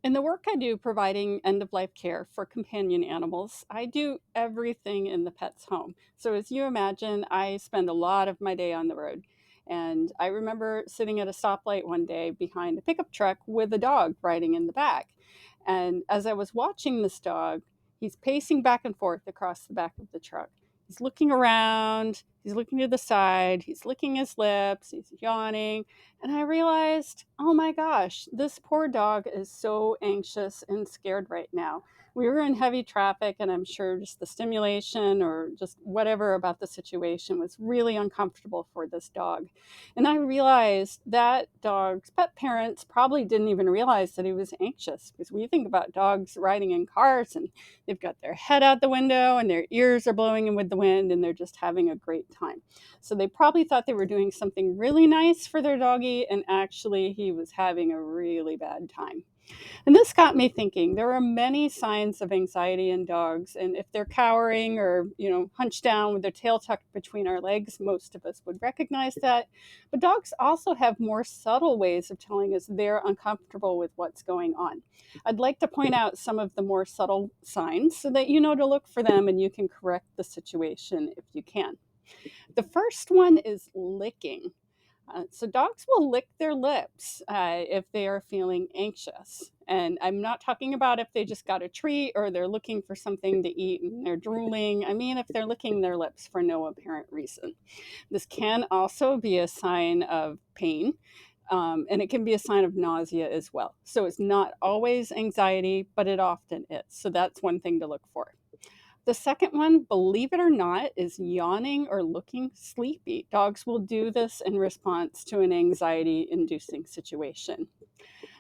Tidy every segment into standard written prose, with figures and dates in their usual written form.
In the work I do providing end of life care for companion animals, I do everything in the pet's home. So, as you imagine, I spend a lot of my day on the road. And I remember sitting at a stoplight one day behind a pickup truck with a dog riding in the back. And as I was watching this dog, he's pacing back and forth across the back of the truck. He's looking around, he's looking to the side, he's licking his lips, he's yawning, and I realized, oh my gosh, this poor dog is so anxious and scared right now. We were in heavy traffic, and I'm sure just the stimulation or just whatever about the situation was really uncomfortable for this dog. And I realized that dog's pet parents probably didn't even realize that he was anxious, because when you think about dogs riding in cars and they've got their head out the window and their ears are blowing in with the wind and they're just having a great time. So they probably thought they were doing something really nice for their doggie, and actually, he was having a really bad time. And this got me thinking there are many signs of anxiety in dogs. And if they're cowering or, hunched down with their tail tucked between our legs, most of us would recognize that. But dogs also have more subtle ways of telling us they're uncomfortable with what's going on. I'd like to point out some of the more subtle signs so that you know to look for them and you can correct the situation if you can. The first one is licking. So dogs will lick their lips if they are feeling anxious. And I'm not talking about if they just got a treat or they're looking for something to eat and they're drooling. I mean, if they're licking their lips for no apparent reason. This can also be a sign of pain. And it can be a sign of nausea as well. So it's not always anxiety, but it often is. So that's one thing to look for. The second one, believe it or not, is yawning or looking sleepy. Dogs will do this in response to an anxiety inducing situation.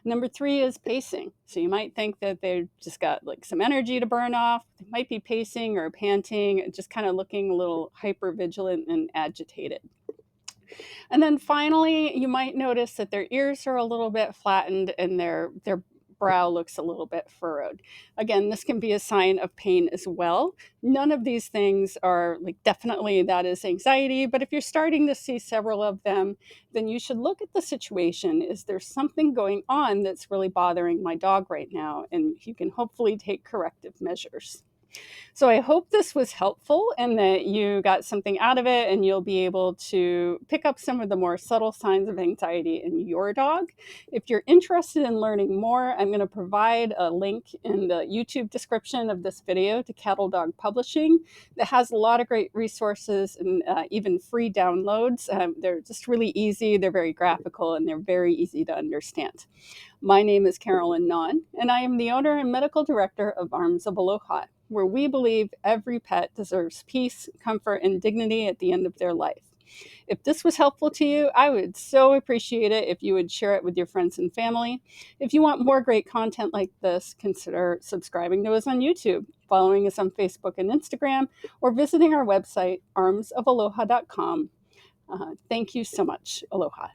Number three is pacing. So you might think that they've just got like some energy to burn off. They might be pacing or panting, just kind of looking a little hyper vigilant and agitated. And then finally, you might notice that their ears are a little bit flattened and their brow looks a little bit furrowed. Again, this can be a sign of pain as well. None of these things are like definitely that is anxiety, but if you're starting to see several of them, then you should look at the situation. Is there something going on that's really bothering my dog right now? And you can hopefully take corrective measures. So I hope this was helpful and that you got something out of it and you'll be able to pick up some of the more subtle signs of anxiety in your dog. If you're interested in learning more, I'm going to provide a link in the YouTube description of this video to Cattle Dog Publishing that has a lot of great resources and even free downloads. They're just really easy, they're very graphical, and they're very easy to understand. My name is Carolyn Nahn, and I am the owner and medical director of Arms of Aloha, where we believe every pet deserves peace, comfort, and dignity at the end of their life. If this was helpful to you, I would so appreciate it if you would share it with your friends and family. If you want more great content like this, consider subscribing to us on YouTube, following us on Facebook and Instagram, or visiting our website, armsofaloha.com. Thank you so much. Aloha.